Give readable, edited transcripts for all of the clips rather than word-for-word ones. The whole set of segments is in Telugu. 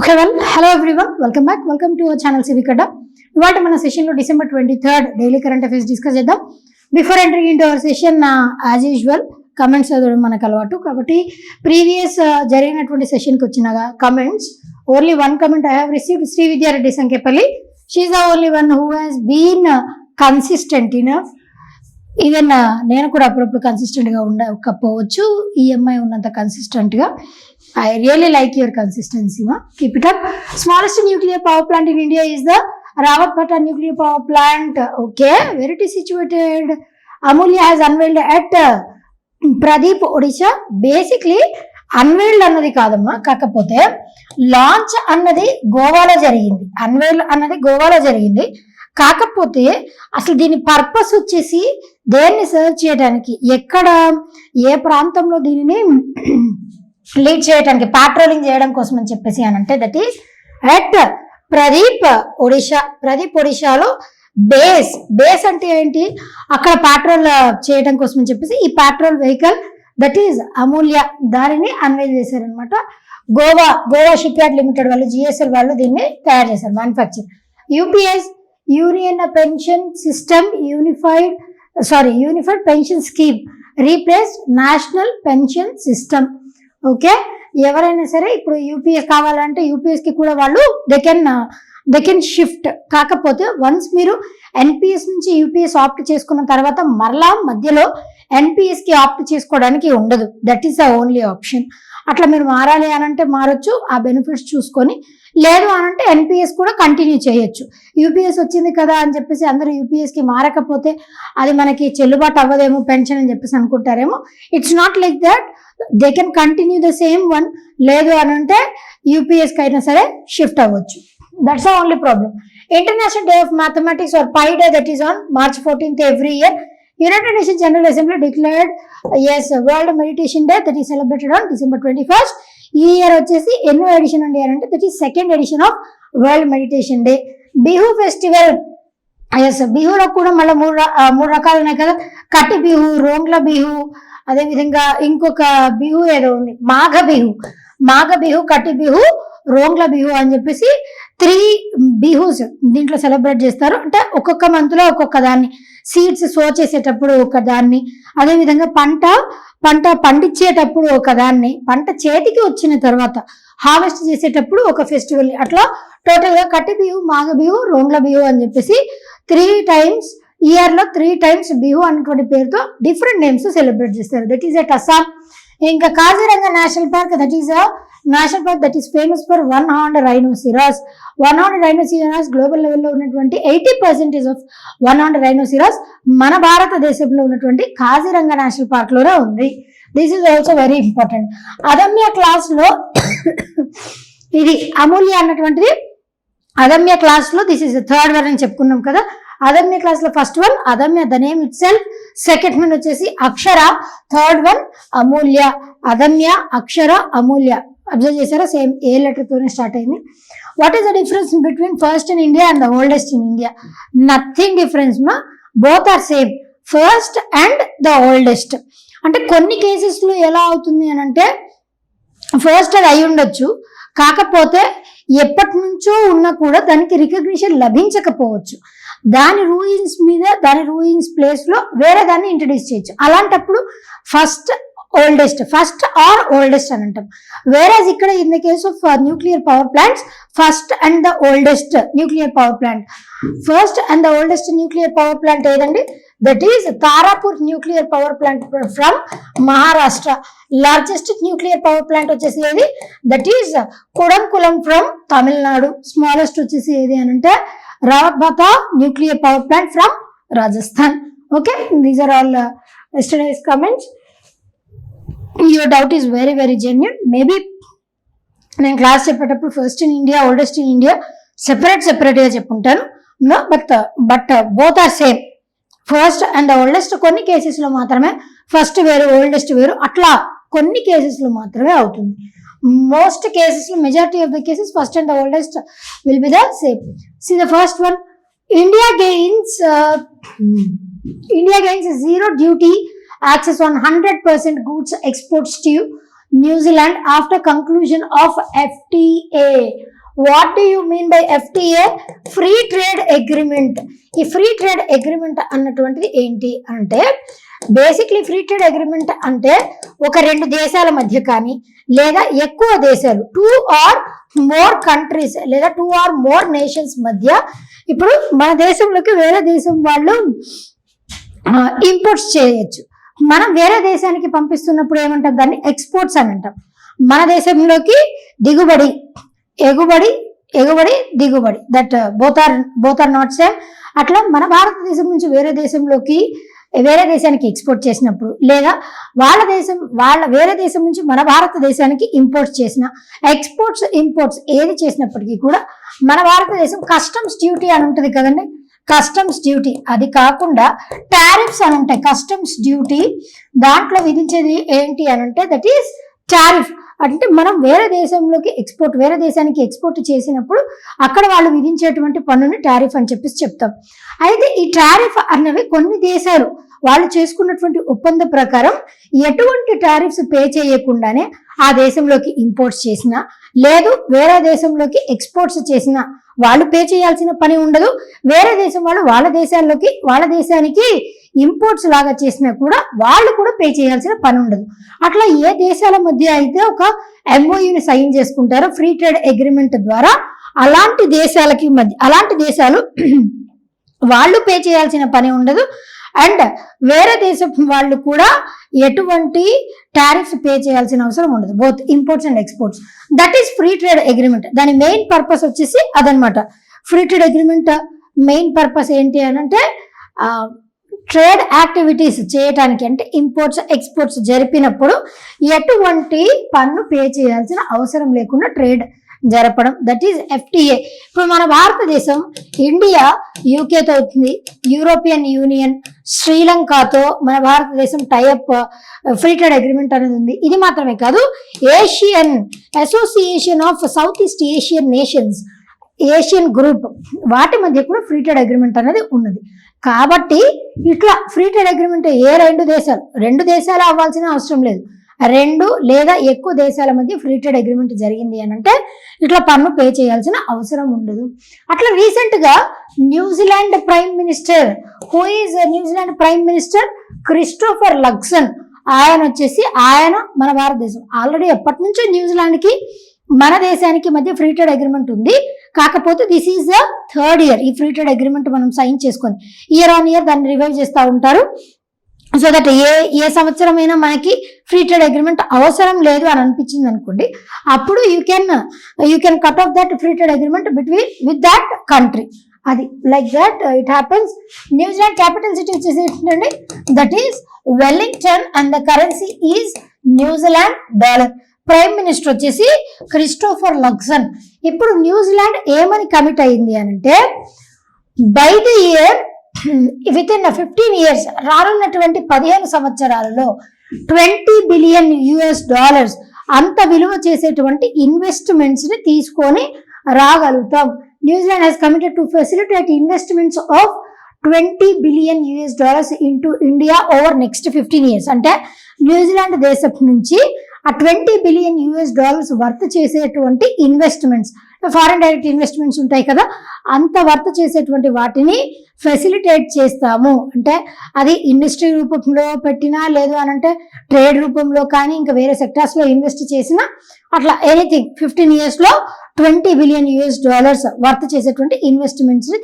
Okay, well, hello everyone. Welcome back. Welcome to our channel Civic Adda. ఇవాళ మన సెషన్ లో December 23rd daily current affairs discuss చేద్దాం. Before entering into our session as usual comments చదవడం మనకు అలవాటు కాబట్టి ప్రీవియస్ జరిగినటువంటి సెషన్ కి వచ్చిన comments only one comment I have received Shri Vidya Reddy Sankepalli. She is the only one who has been consistent enough. Even నేను కూడా అప్పుడప్పుడు కన్సిస్టెంట్ గా ఉండకపోవచ్చు, ఈ అమ్మాయి ఉన్నంత కన్సిస్టెంట్ గా. I really like your consistency, ma. Keep it up. Smallest nuclear power plant in India is the Rawatbhatta nuclear power plant. Okay, where it is situated? Amulya has unveiled at Pradeep, Odisha. Basically, unveiled అన్నది కాదమ్మా, కాకపోతే లాంచ్ అన్నది గోవాలో జరిగింది. అన్వెయిల్ అన్నది గోవాలో జరిగింది. కాకపోతే అసలు దీని పర్పస్ వచ్చేసి దేన్ని సర్చ్ చేయడానికి, ఎక్కడ ఏ ప్రాంతంలో దీనిని లీడ్ చేయడానికి, పాట్రోలింగ్ చేయడం కోసం అని చెప్పేసి అని అంటే that is at Paradip Odisha. Paradip ఒడిషాలో బేస్ అంటే ఏంటి, అక్కడ పాట్రోల్ చేయడం కోసం అని చెప్పేసి ఈ patrol vehicle that is Amulya దానిని అన్వైల్ చేశారనమాట. గోవా షిప్ యార్డ్ లిమిటెడ్ వాళ్ళు, జిఎస్ఎల్ వాళ్ళు దీన్ని తయారు చేశారు, manufacture. UPS union pension system unified pension scheme replace national pension system. Okay, ఎవరైనా సరే ఇప్పుడు యూపీఎస్ కావాలంటే యూపీఎస్ కి కూడా వాళ్ళు దే కెన్ షిఫ్ట్. కాకపోతే వన్స్ మీరు ఎన్పిఎస్ నుంచి యూపీఎస్ ఆప్ట్ చేసుకున్న తర్వాత మరలా మధ్యలో ఎన్పిఎస్ కి ఆప్ట్ చేసుకోవడానికి ఉండదు. That is the only option. అట్లా మీరు మారాలి అనంటే మారొచ్చు, ఆ బెనిఫిట్స్ చూసుకొని. లేదు అనంటే ఎన్పిఎస్ కూడా కంటిన్యూ చేయొచ్చు. యూపీఎస్ వచ్చింది కదా అని చెప్పేసి అందరూ యూపీఎస్ కి మారకపోతే అది మనకి చెల్లుబాటు అవ్వదేమో పెన్షన్ అని చెప్పేసి అనుకుంటారేమో. It's not like that, they can continue the same one. లేదు అనంటే యూపీఎస్ కి అయినా సరే షిఫ్ట్ అవ్వచ్చు. That's the only problem. International day of mathematics or pi day, that is on March 14th every year. United Nations General Assembly declared World Meditation Day, that is celebrated on December 21st. ఈ ఇయర్ వచ్చేసి ఎన్నో ఎడిషన్ అండి అంటే that is second edition of world meditation day. Bihu festival, బిహులో కూడా మళ్ళీ మూడు రకాలు ఉన్నాయి కదా, కట్టి బిహు, రోంగ్ల బిహు, అదేవిధంగా ఇంకొక బిహు ఏదో ఉంది, మాఘ బిహు, కట్టి బిహు, రోంగ్ల బిహు అని చెప్పేసి 3 బిహూస్ దీంట్లో సెలబ్రేట్ చేస్తారు. అంటే ఒక్కొక్క మంత్ లో ఒక్కొక్క దాన్ని, సీడ్స్ సో చేసేటప్పుడు ఒక దాన్ని, అదేవిధంగా పంట పండించేటప్పుడు ఒక దాన్ని, పంట చేతికి వచ్చిన తర్వాత హార్వెస్ట్ చేసేటప్పుడు ఒక ఫెస్టివల్. అట్లా టోటల్ గా కట్టి బిహు, మాఘ బిహు, రోంగ్ల బిహు అని చెప్పేసి 3 times ఇయర్ లో 3 times బిహు అన్నటువంటి పేరుతో డిఫరెంట్ నేమ్స్ సెలబ్రేట్ చేస్తారు. That is at Assam. ఇంకా Kaziranga national park, that is national park that is famous for one horn rhinoceros. Global లెవెల్లో ఉన్నటువంటి 80% ఆఫ్ వన్ హార్న్ రైనోసిరాస్ మన భారతదేశంలో ఉన్నటువంటి కాజీరంగా నేషనల్ పార్క్ లోనే ఉంది. This is also very important. Adamya class లో ఇది అమూల్య అన్నటువంటిది అదమ్య క్లాస్ లో దిస్ ఈస్ థర్డ్ వన్ అని చెప్పుకున్నాం కదా. అదమ్య క్లాస్ లో first one Adamya, the name itself. Second one వచ్చేసి Akshara, third one Amulya. Adamya, Akshara, Amulya. Observe చేశారా, సేమ్ ఏ లెటర్ తోనే స్టార్ట్ అయింది. What is the difference between first in India and the oldest in India? Nothing difference మా, both are same, first and the oldest. అంటే కొన్ని కేసెస్ లో ఎలా అవుతుంది అని అంటే ఫస్ట్ అది అయి ఉండొచ్చు, కాకపోతే ఎప్పటి నుంచో ఉన్నా కూడా దానికి రికగ్నిషన్ లభించకపోవచ్చు. దాని రూయిన్స్ ప్లేస్ లో వేరే దాన్ని ఇంట్రడ్యూస్ చేయొచ్చు. అలాంటప్పుడు ఫస్ట్ ఆర్ ఓల్డెస్ట్ అని అంటాం. వేరేజ్ ఇక్కడ in the case of nuclear power plants first and the oldest nuclear power plant. First and the oldest nuclear power plant ఏదండి? That is Tarapur nuclear power plant from Maharashtra. Largest nuclear power plant వచ్చేసి ఏది? That is Kudankulam from Tamil Nadu. Smallest వచ్చేసి ఏది అని అంటే Rawatbhata nuclear power plant from Rajasthan. Okay, these are all yesterday's comments. Your doubt is very very genuine. Maybe నేను క్లాస్ చెప్పేటప్పుడు first in India, oldest in India separate గా చెప్పుంటాను. No, but both are same, first and oldest. కొన్ని కేసెస్ లో మాత్రమే ఫస్ట్ వేరు ఓల్డెస్ట్ వేరు, అట్లా కొన్ని కేసెస్ లో మాత్రమే అవుతుంది. మోస్ట్ కేసెస్ లో, majority of the cases first and oldest will be the same. See the first one, India gains zero duty access on 100% goods exports to New Zealand after conclusion of FTA. What do you mean by FTA? Free trade agreement. ఈ ఫ్రీ ట్రేడ్ అగ్రిమెంట్ అన్నటువంటిది ఏంటి అంటే, బేసిక్లీ ఫ్రీ ట్రేడ్ అగ్రిమెంట్ అంటే ఒక 2 దేశాల మధ్య కానీ లేదా ఎక్కువ దేశాలు 2 or more కంట్రీస్ లేదా 2 or more నేషన్స్ మధ్య, ఇప్పుడు మన దేశంలోకి వేరే దేశం వాళ్ళు ఇంపోర్ట్స్ చేయొచ్చు. మనం వేరే దేశానికి పంపిస్తున్నప్పుడు ఏమంటాం, దాన్ని ఎక్స్పోర్ట్స్ అని అంటాం. మన దేశంలోకి దిగుబడి, ఎగుబడి దిగుబడి, that both are not same. అట్లా మన భారతదేశం నుంచి వేరే దేశానికి ఎక్స్పోర్ట్ చేసినప్పుడు, లేదా వేరే దేశం నుంచి మన భారతదేశానికి ఇంపోర్ట్స్ చేసిన, ఎక్స్పోర్ట్స్ ఇంపోర్ట్స్ ఏది చేసినప్పటికీ కూడా మన భారతదేశం కస్టమ్స్ డ్యూటీ అని ఉంటుంది కదండి, కస్టమ్స్ డ్యూటీ. అది కాకుండా టారిఫ్స్ అని ఉంటాయి. కస్టమ్స్ డ్యూటీ దాంట్లో విధించేది ఏంటి అని అంటే దట్ ఈస్ టారిఫ్. అంటే మనం వేరే దేశానికి ఎక్స్పోర్ట్ చేసినప్పుడు అక్కడ వాళ్ళు విధించేటువంటి పన్నుని టారిఫ్ అని చెప్పేసి చెప్తాం. అయితే ఈ టారిఫ్ అన్నవి కొన్ని దేశాలు వాళ్ళు చేసుకున్నటువంటి ఒప్పంద ప్రకారం ఎటువంటి టారిఫ్స్ పే చేయకుండానే ఆ దేశంలోకి ఇంపోర్ట్స్ చేసినా, లేదు వేరే దేశంలోకి ఎక్స్పోర్ట్స్ చేసినా వాళ్ళు పే చేయాల్సిన పని ఉండదు. వేరే దేశం వాళ్ళు వాళ్ళ దేశానికి ఇంపోర్ట్స్ లాగా చేసినా కూడా వాళ్ళు కూడా పే చేయాల్సిన పని ఉండదు. అట్లా ఏ దేశాల మధ్య అయితే ఒక MOUని సైన్ చేసుకుంటారో ఫ్రీ ట్రేడ్ అగ్రిమెంట్ ద్వారా, అలాంటి దేశాలు వాళ్ళు పే చేయాల్సిన పని ఉండదు. అండ్ వేరే దేశం వాళ్ళు కూడా ఎటువంటి టారిఫ్స్ పే చేయాల్సిన అవసరం ఉండదు, both imports and exports. That is free trade agreement. దాని మెయిన్ పర్పస్ వచ్చేసి అదనమాట. Free trade agreement main purpose ఏంటి అని అంటే ట్రేడ్ యాక్టివిటీస్ చేయటానికి, అంటే ఇంపోర్ట్స్ ఎక్స్పోర్ట్స్ జరిపినప్పుడు ఎటువంటి పన్ను పే చేయాల్సిన అవసరం లేకుండా ట్రేడ్ జరపడం, దట్ ఈస్ FTA. ఇప్పుడు మన భారతదేశం ఇండియా యూకేతో అవుతుంది, యూరోపియన్ యూనియన్ శ్రీలంకతో మన భారతదేశం టైఅప్ ఫ్రీ ట్రేడ్ అగ్రిమెంట్ అనేది ఉంది. ఇది మాత్రమే కాదు, Asian association of south east Asian nations, Asian group, వాటి మధ్య కూడా ఫ్రీ ట్రేడ్ అగ్రిమెంట్ అనేది ఉన్నది. కాబట్టి ఇట్లా ఫ్రీ ట్రేడ్ అగ్రిమెంట్ ఏ 2 దేశాలు అవ్వాల్సిన అవసరం లేదు, 2 లేదా ఎక్కువ దేశాల మధ్య ఫ్రీ ట్రేడ్ అగ్రిమెంట్ జరిగింది అని అంటే ఇట్లా పన్ను పే చేయాల్సిన అవసరం ఉండదు. అట్లా రీసెంట్ గా New Zealand prime minister, New Zealand prime minister Christopher Luxon, ఆయన మన భారతదేశం ఆల్రెడీ ఎప్పటి నుంచో న్యూజిలాండ్ కి మన దేశానికి మధ్య ఫ్రీ ట్రేడ్ అగ్రిమెంట్ ఉంది. కాకపోతే this is the 3rd year ఈ ఫ్రీ ట్రేడ్ అగ్రిమెంట్ మనం సైన్ చేసుకొని ఇయర్ ఆన్ ఇయర్ దాన్ని రివైవ్ చేస్తూ ఉంటారు. సో దట్ ఏ సంవత్సరమైనా మనకి ఫ్రీ ట్రేడ్ అగ్రిమెంట్ అవసరం లేదు అని అనిపించింది అనుకోండి, అప్పుడు you can cut off that free trade agreement with that country. అది like that it happens. New Zealand capital city వచ్చేసి ఏంటండి, that is Wellington and the currency is New Zealand dollar. Prime minister వచ్చేసి క్రిస్టోఫర్ లక్సన్. ఇప్పుడు న్యూజిలాండ్ ఏమని కమిట్ అయింది అని అంటే, by the year within 15 years రానున్నటువంటి 15 సంవత్సరాలలో $20 billion అంత విలువ చేసేటువంటి ఇన్వెస్ట్మెంట్స్ ని తీసుకొని రాగలుగుతాం. New Zealand has committed to facilitate investments of $20 billion into India over next 15 years. అంటే న్యూజిలాండ్ దేశం నుంచి ఆ $20 billion వర్త్ చేసేటువంటి ఇన్వెస్ట్మెంట్స్, ఫారెన్ డైరెక్ట్ ఇన్వెస్ట్మెంట్స్ ఉంటాయి కదా, అంత వర్త్ చేసేటువంటి వాటిని ఫెసిలిటేట్ చేస్తాము. అంటే అది ఇండస్ట్రీ రూపంలో పెట్టినా, లేదు అని అంటే ట్రేడ్ రూపంలో కానీ ఇంకా వేరే సెక్టార్స్ లో ఇన్వెస్ట్ చేసినా, అట్లా ఎనీథింగ్ 15 years లో $20 billion వర్త్ చేసేటువంటి ఇన్వెస్ట్మెంట్స్ ని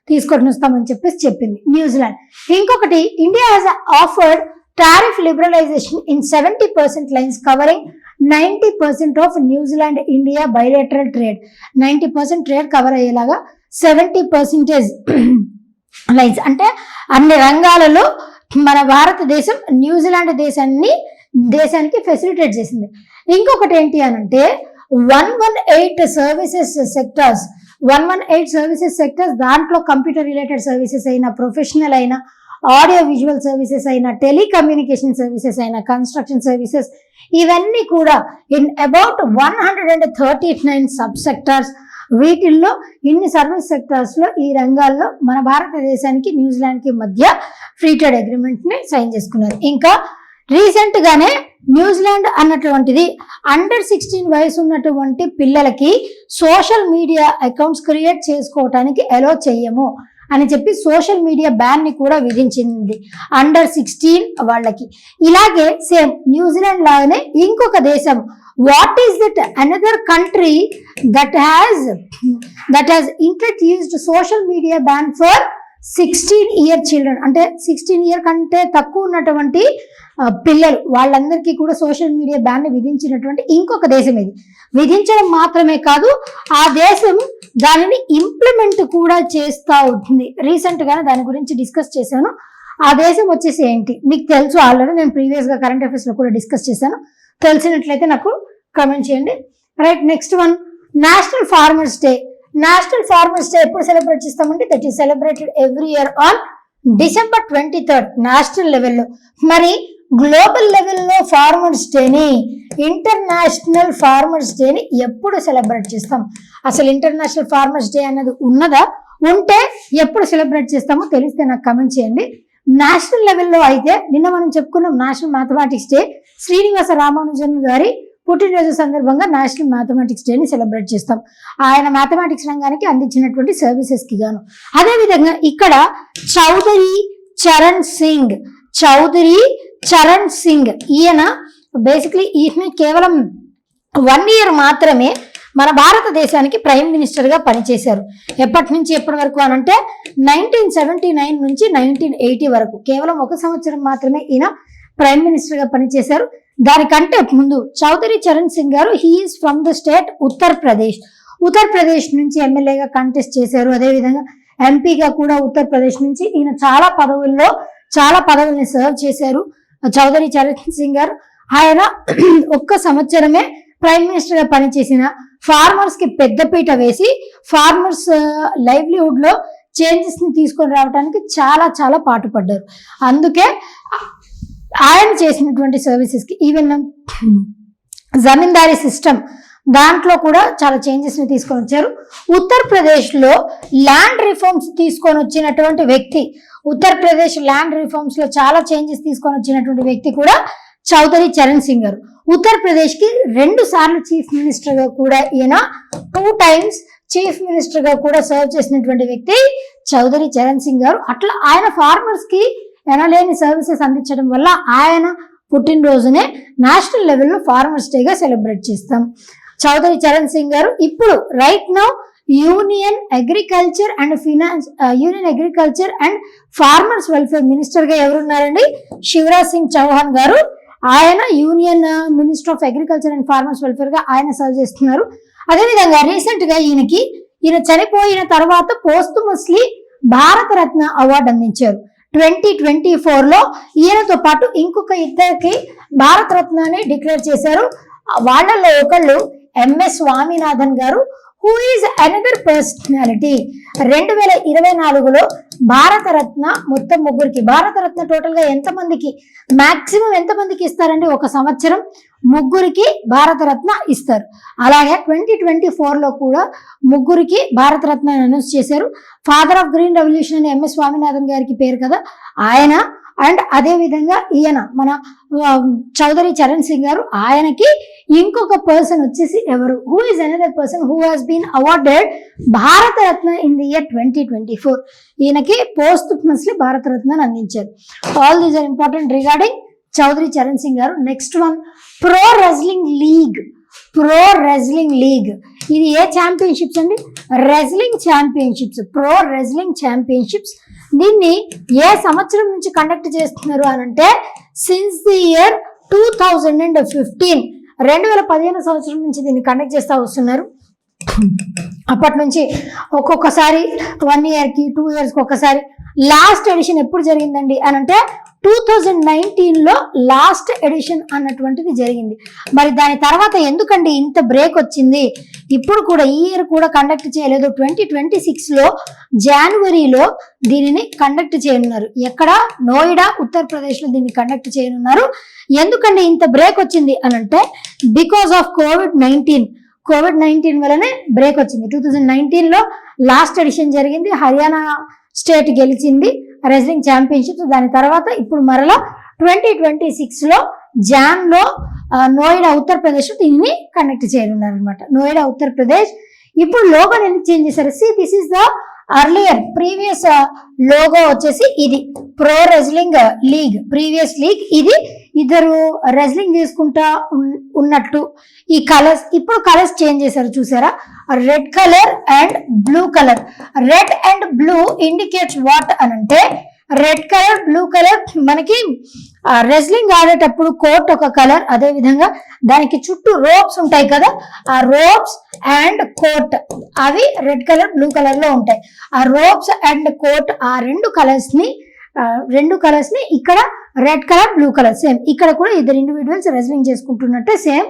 తీసుకొని వస్తామని చెప్పేసి చెప్పింది న్యూజిలాండ్. ఇంకొకటి, India has offered tariff liberalization in 70% lines covering 90% of New Zealand India bilateral trade. 90% trade cover అయ్యేలాగా 70% లైన్స్, అంటే అన్ని రంగాలలో మన భారతదేశం న్యూజిలాండ్ దేశానికి ఫెసిలిటేట్ చేసింది. ఇంకొకటి ఏంటి అని అంటే 118 సర్వీసెస్ సెక్టర్స్, దాంట్లో కంప్యూటర్ రిలేటెడ్ సర్వీసెస్ అయినా, ప్రొఫెషనల్ అయినా, ఆడియో విజువల్ సర్వీసెస్ అయినా, టెలికమ్యూనికేషన్ సర్వీసెస్ అయినా, కన్స్ట్రక్షన్ సర్వీసెస్, ఇవన్నీ కూడా ఇన్ అబౌట్ 139 సబ్ సెక్టార్స్. వీటిల్లో ఇన్ని సర్వీస్ సెక్టార్స్ లో ఈ రంగాల్లో మన భారతదేశానికి న్యూజిలాండ్ కి మధ్య ఫ్రీ ట్రేడ్ అగ్రిమెంట్ ని సైన్ చేసుకున్నారు. ఇంకా రీసెంట్ గానే న్యూజిలాండ్ అన్నటువంటిది అండర్ 16 వయసు ఉన్నటువంటి పిల్లలకి సోషల్ మీడియా అకౌంట్స్ క్రియేట్ చేసుకోవటానికి అలో చెయ్యము అని చెప్పి సోషల్ మీడియా బ్యాన్ ని కూడా విధించింది అండర్ 16 వాళ్ళకి. ఇలాగే సేమ్ న్యూజిలాండ్ లాగానే ఇంకొక దేశం, what is that another country that has introduced social media ban for 16-year children, అంటే 16 year కంటే తక్కువ ఉన్నటువంటి పిల్లలు వాళ్ళందరికీ కూడా సోషల్ మీడియా బ్యాన్ ని విధించినటువంటి ఇంకొక దేశం ఇది. విధించడం మాత్రమే కాదు, ఆ దేశం దానిని ఇంప్లిమెంట్ కూడా చేస్తూ ఉంటుంది. రీసెంట్ గానే దాని గురించి డిస్కస్ చేశాను. ఆ దేశం వచ్చేసి ఏంటి మీకు తెలుసు, ఆల్రెడీ నేను ప్రీవియస్ గా కరెంట్ అఫైర్స్ లో కూడా డిస్కస్ చేశాను. తెలిసినట్లయితే నాకు కామెంట్ చేయండి. Right, next one, national farmers day. National farmers day ఎప్పుడు సెలబ్రేట్ చేస్తామంటే that is celebrated every year on December 23rd national లెవెల్లో. మరి గ్లోబల్ లెవెల్లో ఫార్మర్స్ డేని, ఇంటర్నేషనల్ ఫార్మర్స్ డేని ఎప్పుడు సెలబ్రేట్ చేస్తాం? అసలు ఇంటర్నేషనల్ ఫార్మర్స్ డే అన్నది ఉన్నదా? ఉంటే ఎప్పుడు సెలబ్రేట్ చేస్తామో తెలిస్తే నాకు కమెంట్ చేయండి. నేషనల్ లెవెల్లో అయితే నిన్న మనం చెప్పుకున్నాం national mathematics day, Srinivasa Ramanujan గారి పుట్టినరోజు సందర్భంగా నేషనల్ మ్యాథమెటిక్స్ డేని సెలబ్రేట్ చేస్తాం, ఆయన మ్యాథమెటిక్స్ రంగానికి అందించినటువంటి సర్వీసెస్ కి గాను. అదేవిధంగా ఇక్కడ చౌదరి చరణ్ సింగ్ ఈయన బేసిక్లీ ఈయన కేవలం 1 year మాత్రమే మన భారతదేశానికి ప్రైమ్ మినిస్టర్ గా పనిచేశారు. ఎప్పటి నుంచి ఎప్పటి వరకు అనంటే 1979 నుంచి 1980 వరకు, కేవలం 1 సంవత్సరం మాత్రమే ఈయన ప్రైమ్ మినిస్టర్ గా పనిచేశారు. దానికంటే ముందు చౌదరి చరణ్ సింగ్ గారు he is from the state Uttar Pradesh నుంచి ఎమ్మెల్యేగా కంటెస్ట్ చేశారు. అదేవిధంగా ఎంపీగా కూడా ఉత్తరప్రదేశ్ నుంచి ఈయన చాలా పదవుల్ని సర్వ్ చేశారు చౌదరి చరణ్ సింగ్ గారు. ఆయన 1 సంవత్సరమే ప్రైమ్ మినిస్టర్ గా పనిచేసిన, ఫార్మర్స్ కి పెద్దపీట వేసి ఫార్మర్స్ లైవ్లీహుడ్ లో చేంజెస్ ని తీసుకొని రావడానికి చాలా పాటుపడ్డారు. అందుకే ఆయన చేసినటువంటి సర్వీసెస్ కి ఈవెన్ జమీందారీ సిస్టమ్ దాంట్లో కూడా చాలా చేంజెస్ ని తీసుకొని వచ్చారు. ఉత్తరప్రదేశ్ లో ల్యాండ్ రిఫార్మ్స్ తీసుకొని వచ్చినటువంటి వ్యక్తి, ఉత్తరప్రదేశ్ ల్యాండ్ రిఫార్మ్స్ లో చాలా చేంజెస్ తీసుకొని వచ్చినటువంటి వ్యక్తి కూడా చౌదరి చరణ్ సింగ్ గారు. ఉత్తరప్రదేశ్ కి 2 సార్లు చీఫ్ మినిస్టర్ గా కూడా ఈయన 2 times చీఫ్ మినిస్టర్ గా కూడా సర్వ్ చేసినటువంటి వ్యక్తి చౌదరి చరణ్ సింగ్ గారు. అట్లా ఆయన ఫార్మర్స్ కి ఎనలేని సర్వీసెస్ అందించడం వల్ల ఆయన పుట్టినరోజునే నేషనల్ లెవెల్లో ఫార్మర్స్ డేగా సెలబ్రేట్ చేస్తాం. చౌదరి చరణ్ సింగ్ గారు ఇప్పుడు right now union agriculture and farmers welfare minister గా ఎవరున్నారండి? శివరాజ్ సింగ్ చౌహాన్ గారు. ఆయన union minister of agriculture and farmers welfare గా ఆయన సర్వ్ చేస్తున్నారు. అదేవిధంగా రీసెంట్ గా ఈయన చనిపోయిన తర్వాత పోస్టుమస్లీ భారత రత్న అవార్డు అందించారు. 2024 లో ఈయనతో పాటు ఇంకొక 2 భారత రత్నాన్ని డిక్లేర్ చేశారు. వాళ్ళలో ఒకళ్ళు MS స్వామినాథన్ గారు, who is another personality. 2024లో Bharat Ratna మొత్తం 3కి, భారత రత్న టోటల్ గా మాక్సిమం ఎంతమందికి ఇస్తారండి? 1 సంవత్సరం 3కి భారత రత్న ఇస్తారు. అలాగే 2024లో కూడా 3కి భారత రత్న అనౌన్స్ చేశారు. ఫాదర్ ఆఫ్ గ్రీన్ రెవల్యూషన్ అని MS స్వామినాథన్ గారికి పేరు కదా ఆయన. అండ్ అదే విధంగా ఈయన మన చౌదరి చరణ్ సింగ్ గారు, ఆయనకి ఇంకొక పర్సన్ వచ్చేసి ఎవరు? Who is another person who has been awarded Bharat Ratna in the year 2024. ఈయనకి పోస్టుమస్లీ భారత రత్నాన్ని అందించారు. All these are important regarding Chaudhary Charan Singh garu. Next one, pro wrestling league. ఇది ఏ ఛాంపియన్షిప్స్ అండి? Wrestling championships, pro wrestling championships. దీన్ని ఏ సంవత్సరం నుంచి కండక్ట్ చేస్తున్నారు అని అంటే సిన్స్ ది ఇయర్ 2015, 2015 సంవత్సరం నుంచి దీన్ని కండక్ట్ చేస్తూ వస్తున్నారు. అప్పటి నుంచి ఒక్కొక్కసారి 1 yearకి 2 yearsకి ఒకసారి. లాస్ట్ ఎడిషన్ ఎప్పుడు జరిగిందండి అని అంటే 2019లో లాస్ట్ ఎడిషన్ అన్నటువంటిది జరిగింది. మరి దాని తర్వాత ఎందుకండి ఇంత బ్రేక్ వచ్చింది? ఇప్పుడు కూడా ఈ ఇయర్ కూడా కండక్ట్ చేయలేదు. 2026లో జనవరిలో దీనిని కండక్ట్ చేయనున్నారు. ఎక్కడ? నోయిడా, ఉత్తరప్రదేశ్లో దీన్ని కండక్ట్ చేయనున్నారు. ఎందుకండి ఇంత బ్రేక్ వచ్చింది అని అంటే బికాస్ ఆఫ్ కోవిడ్-19 వల్లనే బ్రేక్ వచ్చింది. 2019లో లాస్ట్ ఎడిషన్ జరిగింది. హర్యానా స్టేట్ గెలిచింది రెజ్లింగ్ ఛాంపియన్షిప్స్. దాని తర్వాత ఇప్పుడు మరలా 2026లో జాన్లో నోయిడా ఉత్తరప్రదేశ్ దీనిని కండక్ట్ చేయనున్నారు అనమాట. నోయిడా ఉత్తరప్రదేశ్. ఇప్పుడు లోగోని ఎందుకు చేంజ్ చేశారు? This is the earlier previous logo వచ్చేసి ఇది pro wrestling league, previous league ఇది. ఇద్దరు రెజ్లింగ్ చేసుకుంటా ఉన్నట్టు ఈ కలర్స్, ఇప్పుడు కలర్స్ చేంజ్ చేశారు చూసారా, red colour and blue colour. Red and blue indicates what అని అంటే, రెడ్ కలర్ బ్లూ కలర్ మనకి రెజ్లింగ్ ఆడేటప్పుడు కోట్ ఒక కలర్, అదే విధంగా దానికి చుట్టూ రోప్స్ ఉంటాయి కదా, ఆ రోప్స్ అండ్ కోట్ అవి రెడ్ కలర్ బ్లూ కలర్ లో ఉంటాయి. ఆ రోప్స్ అండ్ కోట్ ఆ రెండు కలర్స్ ని ఇక్కడ red colour blue colour same. ఇక్కడ కూడా ఇద్దరు ఇండివిజువల్స్ రెజ్లింగ్ చేసుకుంటున్నట్టే సేమ్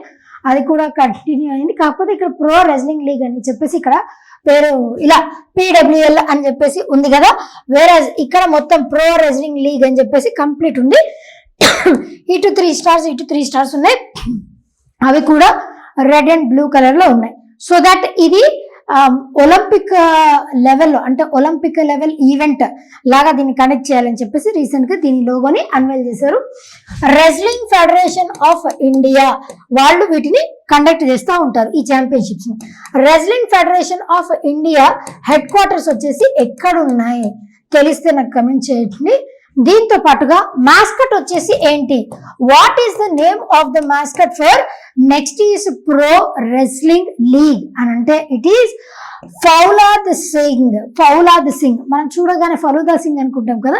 అది కూడా కంటిన్యూ అయింది. కాకపోతే ఇక్కడ ప్రో రెజ్లింగ్ లీగ్ అని చెప్పేసి ఇక్కడ పేరు ఇలా PWL అని చెప్పేసి ఉంది కదా, వేరే ఇక్కడ మొత్తం ప్రో రెజ్లింగ్ లీగ్ అని చెప్పేసి కంప్లీట్ ఉంది. ఇటు 3 స్టార్స్ ఉన్నాయి, అవి కూడా రెడ్ అండ్ బ్లూ కలర్ లో ఉన్నాయి. సో దట్ ఇది ఒలింపిక్ లెవెల్లో అంటే ఒలింపిక్ లెవెల్ ఈవెంట్ లాగా దీన్ని కండక్ట్ చేయాలని చెప్పేసి రీసెంట్ గా దీని లోగోని అన్వైల్ చేశారు. రెజ్లింగ్ ఫెడరేషన్ ఆఫ్ ఇండియా వాళ్ళు వీటిని కండక్ట్ చేస్తూ ఉంటారు ఈ ఛాంపియన్షిప్స్ ని. Wrestling federation of India head quarters వచ్చేసి ఎక్కడ ఉన్నాయి తెలిస్తే నాకు కమెంట్ చేయండి. దీంతో పాటుగా మాస్కట్ వచ్చేసి ఏంటి, what is the name of the mascot for next is pro wrestling league అని అంటే ఇట్ ఈస్ ఫౌలాద్ సింగ్. మనం చూడగానే ఫలూదా సింగ్ అనుకుంటాం కదా,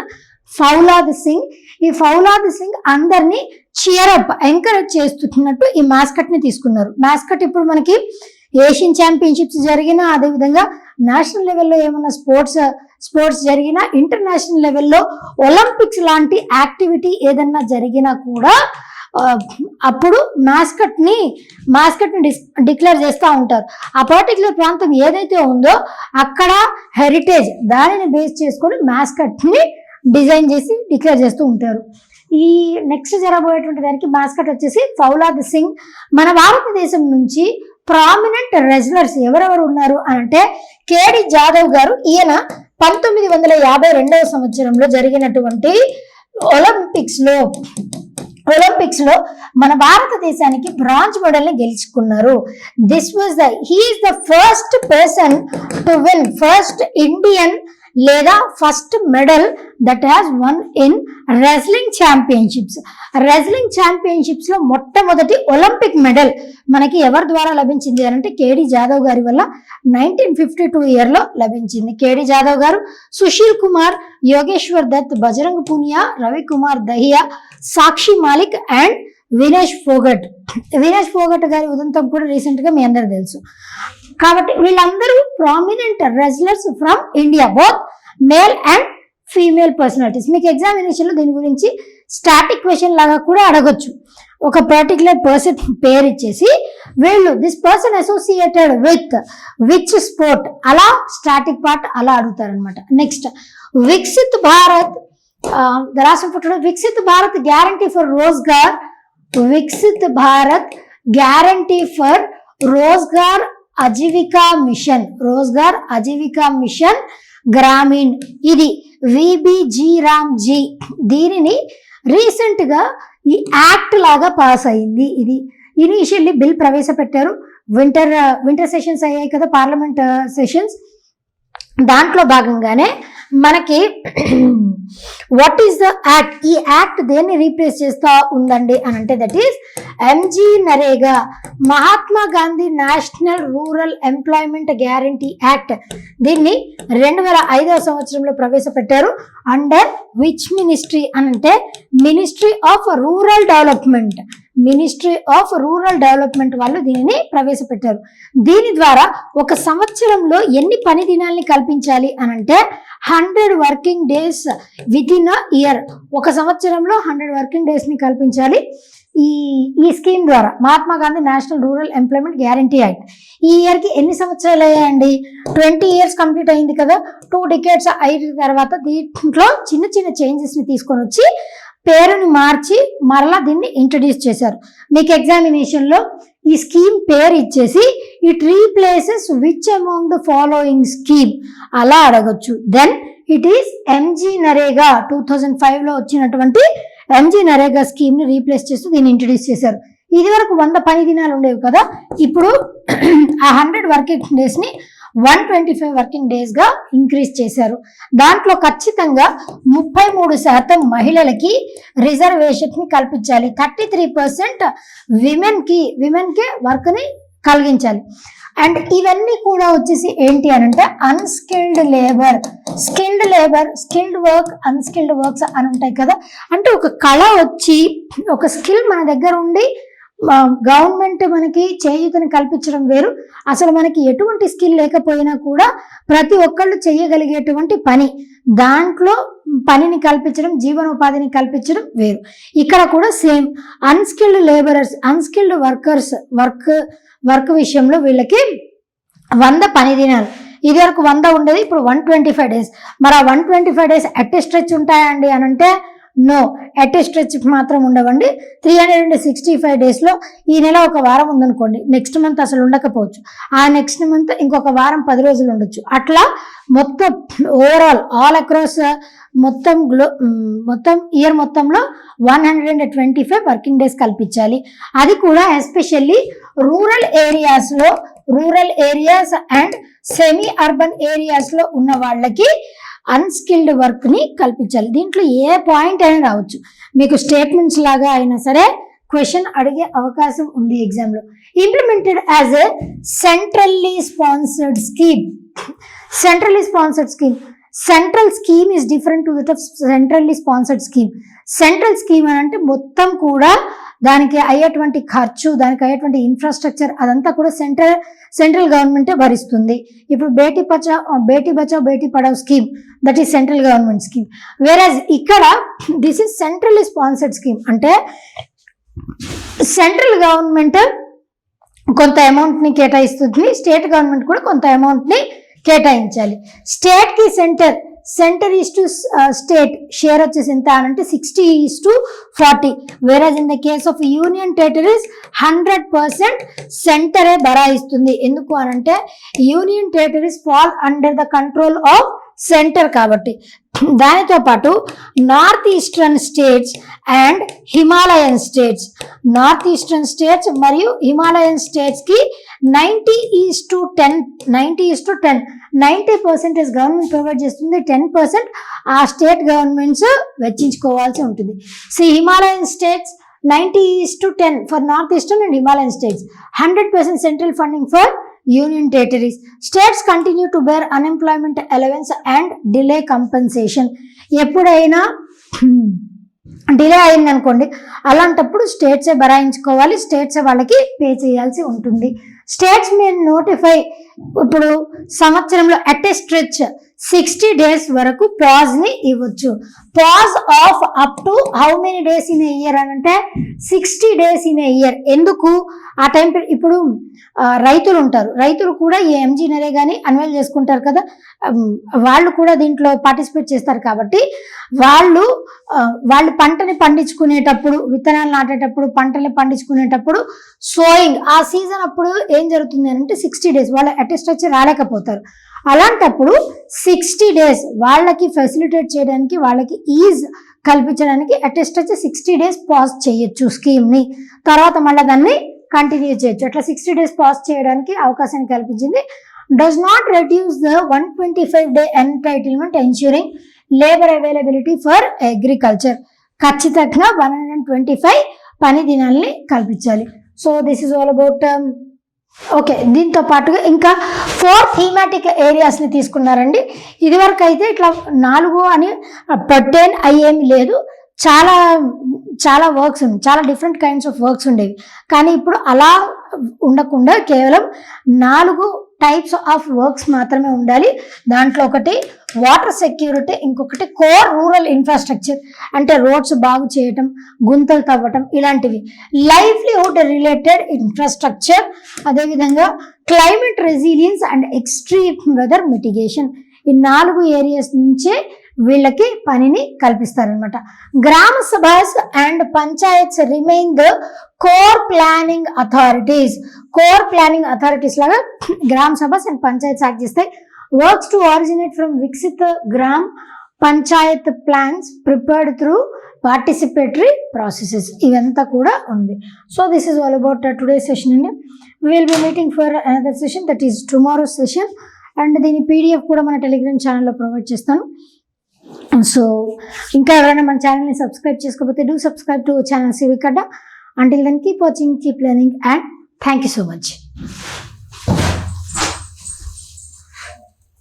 ఫౌలాద్ సింగ్. ఈ ఫౌలాద్ సింగ్ అందరినీ చియరప్ ఎంకరేజ్ చేస్తున్నట్టు ఈ మాస్కట్ ని తీసుకున్నారు. మాస్కట్ ఇప్పుడు మనకి ఏషియన్ ఛాంపియన్షిప్స్ జరిగినా, అదేవిధంగా నేషనల్ లెవెల్లో ఏమన్నా స్పోర్ట్స్ జరిగినా, ఇంటర్నేషనల్ లెవెల్లో ఒలింపిక్స్ లాంటి యాక్టివిటీ ఏదన్నా జరిగినా కూడా అప్పుడు మాస్కట్ ని డిక్లేర్ చేస్తూ ఉంటారు. ఆ పర్టికులర్ ప్రాంతం ఏదైతే ఉందో అక్కడ హెరిటేజ్ దానిని బేస్ చేసుకొని మాస్కట్ ని డిజైన్ చేసి డిక్లేర్ చేస్తూ ఉంటారు. ఈ నెక్స్ట్ జరగబోయేటువంటి దానికి మాస్కట్ వచ్చేసి ఫౌలాద్ సింగ్. మన భారతదేశం నుంచి ప్రామినెంట్ రెజ్లర్స్ ఎవరెవరు ఉన్నారు అంటే కేడి జాదవ్ గారు. ఈయన 1952 సంవత్సరంలో జరిగినటువంటి ఒలింపిక్స్ లో మన భారతదేశానికి బ్రాంజ్ మెడల్ ని గెలుచుకున్నారు. He is the first person to win first Indian లేదా first medal that has won in wrestling championships లో మొట్టమొదటి ఒలింపిక్ మెడల్ మనకి ఎవరి ద్వారా లభించింది అంటే కేడి జాదవ్ గారి వల్ల 1952 ఇయర్ లో లభించింది. కేడి జాదవ్ గారు, Sushil Kumar, Yogeshwar Dutt, Bajrang Punia, Ravikumar Dahiya, Sakshi Malik and Vinesh Phogat గారి ఉదంతం కూడా రీసెంట్ గా మీ అందరూ తెలుసు. కాబట్టి వీళ్ళందరూ prominent wrestlers from India, both male and female personalities. మీకు ఎగ్జామినేషన్ లో దీని గురించి స్టాటిక్ క్వశ్చన్ లాగా కూడా అడగొచ్చు. ఒక పర్టికులర్ పర్సన్ పేరు ఇచ్చేసి వీళ్ళు this person associated with which sport అలా స్టాటిక్ పార్ట్ అలా అడుగుతారనమాట. నెక్స్ట్ వికసిత్ భారత్ రాష్ట్రం పుట్టడం, Viksit Bharat guarantee for Rozgar, Viksit Bharat guarantee for Rozgar Ajeevika mission Gramin, ఇది VBG రామ్జీ. దీనిని రీసెంట్ గా ఈ యాక్ట్ లాగా పాస్ అయింది. ఇది ఇనిషియల్లీ బిల్ ప్రవేశపెట్టారు. వింటర్ సెషన్స్ అయ్యాయి కదా, పార్లమెంట్ సెషన్స్. దాంట్లో భాగంగానే మనకి వాట్ ఈస్ ద యాక్ట్, ఈ యాక్ట్ దేన్ని రీప్లేస్ చేస్తా ఉందండి అని అంటే that is MG NREGA, Mahatma Gandhi national rural employment guarantee act. దీన్ని 2005 సంవత్సరంలో ప్రవేశపెట్టారు. అండర్ విచ్ మినిస్ట్రీ అని అంటే మినిస్ట్రీ ఆఫ్ రూరల్ డెవలప్మెంట్ వాళ్ళు దీనిని ప్రవేశపెట్టారు. దీని ద్వారా ఒక సంవత్సరంలో ఎన్ని పని దినాల్ని కల్పించాలి అని అంటే 100 working days with in a year. ఒక సంవత్సరంలో 100 వర్కింగ్ డేస్ ని కల్పించాలి. ఈ స్కీమ్ ద్వారా Mahatma Gandhi national rural employment guarantee act. ఈ ఇయర్ కి ఎన్ని సంవత్సరాలు అయ్యాయండి? 20 ఇయర్స్ కంప్లీట్ అయింది కదా. 2 decades అయిన తర్వాత దీంట్లో చిన్న చిన్న చేంజెస్ ని తీసుకొని వచ్చి పేరుని మార్చి మరలా దీన్ని ఇంట్రడ్యూస్ చేశారు. మీకు ఎగ్జామినేషన్ లో ఈ స్కీమ్ పేరు ఇచ్చేసి it replaces which among the following scheme అలా అడగొచ్చు. Then it is MG NREGA 2005 లో వచ్చినటువంటి ఎంజీ నరేగా స్కీమ్ ని రీప్లేస్ చేస్తూ దీన్ని ఇంట్రడ్యూస్ చేశారు. ఇది వరకు 100 పని దినాలు ఉండేవి కదా, ఇప్పుడు ఆ 100 వర్కింగ్ డేస్ ని 125 వర్కింగ్ డేస్ గా ఇంక్రీజ్ చేశారు. దాంట్లో ఖచ్చితంగా 33% మహిళలకి రిజర్వేషన్ ని కల్పించాలి. 33% విమెన్ కి వర్క్ ని కలిగించాలి. అండ్ ఇవన్నీ కూడా వచ్చేసి ఏంటి అని అంటే unskilled labour, skilled work, unskilled works అని ఉంటాయి కదా. అంటే ఒక కళ వచ్చి ఒక స్కిల్ మన దగ్గర ఉండి గవర్నమెంట్ మనకి చేయూతని కల్పించడం వేరు, అసలు మనకి ఎటువంటి స్కిల్ లేకపోయినా కూడా ప్రతి ఒక్కళ్ళు చేయగలిగేటువంటి పని, దాంట్లో పనిని కల్పించడం, జీవనోపాధిని కల్పించడం వేరు. ఇక్కడ కూడా same unskilled labourers, unskilled workers work విషయంలో వీళ్ళకి 100 పని దినాలు, ఇది వరకు 100 ఉండేది, ఇప్పుడు 125 డేస్. మరి ఆ 125 డేస్ అటెస్ట్రెచ్ ఉంటాయండి అని అంటే నో, అటెస్ట్రెచ్ మాత్రం ఉండవండి. 365 డేస్ లో ఈ నెల ఒక వారం ఉందనుకోండి, నెక్స్ట్ మంత్ అసలు ఉండకపోవచ్చు, ఆ నెక్స్ట్ మంత్ ఇంకొక వారం 10 రోజులు ఉండొచ్చు. అట్లా మొత్తం ఓవరాల్ ఆల్ అక్రాస్ మొత్తం ఇయర్ మొత్తంలో 125 వర్కింగ్ డేస్ కల్పించాలి. అది కూడా especially rural areas and semi urban areas లో ఉన్న వాళ్ళకి అన్స్కిల్డ్ వర్క్ ని కల్పించాలి. దీంట్లో ఏ పాయింట్ అయినా రావచ్చు, మీకు స్టేట్మెంట్స్ లాగా అయినా సరే క్వశ్చన్ అడిగే అవకాశం ఉంది ఎగ్జామ్ లో. Implemented as a centrally sponsored scheme. Central scheme is different to that of centrally sponsored scheme. Central scheme అని అంటే మొత్తం కూడా దానికి అయ్యేటువంటి ఖర్చు, దానికి అయ్యేటువంటి ఇన్ఫ్రాస్ట్రక్చర్ అదంతా కూడా సెంట్రల్ గవర్నమెంటే భరిస్తుంది. ఇప్పుడు Beti Bachao Beti Padhao scheme, that is central government scheme. Whereas ఇక్కడ this is centrally sponsored scheme. అంటే సెంట్రల్ గవర్నమెంట్ కొంత అమౌంట్ ని కేటాయిస్తుంది, స్టేట్ గవర్నమెంట్ కూడా కొంత అమౌంట్ ని కేటాయించాలి. స్టేట్ కి centre is to state share వచ్చేసి ఎంత అంటే 60:40. వేరేజ్ in the case of union territories 100% సెంటరే బరాయిస్తుంది. ఎందుకు అనంటే union territories fall under the control of centre కాబట్టి. దానితో పాటు north eastern states and Himalayan states, మరియు హిమాలయన్ స్టేట్స్ కి 90:10 90% గవర్నమెంట్ ప్రొవైడ్ చేస్తుంది, 10% ఆ స్టేట్ గవర్నమెంట్స్ వెచ్చించుకోవాల్సి ఉంటుంది. Himalayan states 90:10 for north eastern and Himalayan states, 100% central funding for union territories. States continue to bear unemployment allowance and delay compensation. ఎప్పుడైనా డిలే అయింది అనుకోండి, అలాంటప్పుడు స్టేట్సే భరాయించుకోవాలి, స్టేట్సే వాళ్ళకి పే చేయాల్సి ఉంటుంది. స్టేట్స్ మే నోటిఫై, ఇప్పుడు సంవత్సరంలో అట్ ఏ స్ట్రెచ్ 60 డేస్ వరకు పాజ్ ని ఇవ్వచ్చు. Pause of up to how many days in a year అని అంటే 60 డేస్ ఇన్ ఏ ఇయర్. ఎందుకు ఆ టైం? ఇప్పుడు రైతులు ఉంటారు, రైతులు కూడా ఈ ఎంజీ నరేగాని అన్వైల్ చేసుకుంటారు కదా, వాళ్ళు కూడా దీంట్లో పార్టిసిపేట్ చేస్తారు కాబట్టి వాళ్ళు పంటని పండించుకునేటప్పుడు, విత్తనాలు నాటేటప్పుడు, పంటలు పండించుకునేటప్పుడు, సోయింగ్ ఆ సీజన్ అప్పుడు ఏం జరుగుతుంది అంటే 60 డేస్ వాళ్ళు అటెస్ట్ వచ్చి రాలేకపోతారు. అలాంటప్పుడు 60 డేస్ వాళ్ళకి ఫెసిలిటేట్ చేయడానికి, వాళ్ళకి ఈజ్ కల్పించడానికి అటెస్ట్ వచ్చి 60 డేస్ పాజ్ చేయొచ్చు స్కీమ్ ని, తర్వాత మళ్ళీ దాన్ని కంటిన్యూ చేయొచ్చు. అట్లా 60 డేస్ పాజ్ చేయడానికి అవకాశాన్ని కల్పించింది. Does not reduce the 125 day entitlement ensuring labour availability for agriculture. ఖచ్చితంగా 125 పని దినాల్ని కల్పించాలి. So this is all about okay. దీంతో పాటుగా ఇంకా 4 థీమాటిక్ ఏరియాస్ ని తీసుకున్నారండి. ఇది వరకు అయితే ఇట్లా 4 అని పర్టైన్ అయ్యేమి లేదు, చాలా వర్క్స్ ఉన్నాయి, చాలా డిఫరెంట్ కైండ్స్ ఆఫ్ వర్క్స్ ఉండేవి. కానీ ఇప్పుడు అలా ఉండకుండా కేవలం 4 టైప్స్ ఆఫ్ వర్క్స్ మాత్రమే ఉండాలి. దాంట్లో ఒకటి వాటర్ సెక్యూరిటీ, ఇంకొకటి కోర్ రూరల్ ఇన్ఫ్రాస్ట్రక్చర్ అంటే రోడ్స్ బాగు చేయటం, గుంతలు తవ్వటం ఇలాంటివి, లైవ్లీహుడ్ రిలేటెడ్ ఇన్ఫ్రాస్ట్రక్చర్, అదేవిధంగా climate resilience and extreme weather mitigation. ఈ 4 ఏరియాస్ నుంచే వీళ్ళకి పనిని కల్పిస్తారనమాట. Gram sabhas and panchayats remain the core planning authorities లాగా గ్రామ సభస్ అండ్ పంచాయత్స్ యాక్ట్ చేస్తాయి. Works to originate from Viksit Gram Panchayat plans prepared through participatory processes, ఇవంతా కూడా ఉంది. So this is all about today session అండి. We will be meeting for another session, that is tomorrow session. And దీని PDF కూడా మన టెలిగ్రామ్ ఛానల్లో ప్రొవైడ్ చేస్తాను. సో ఇంకా ఎవరైనా మన ఛానల్ని సబ్స్క్రైబ్ చేసుకోకపోతే do subscribe to channel civic Adda. Until then, keep watching, keep learning, and thank you so much.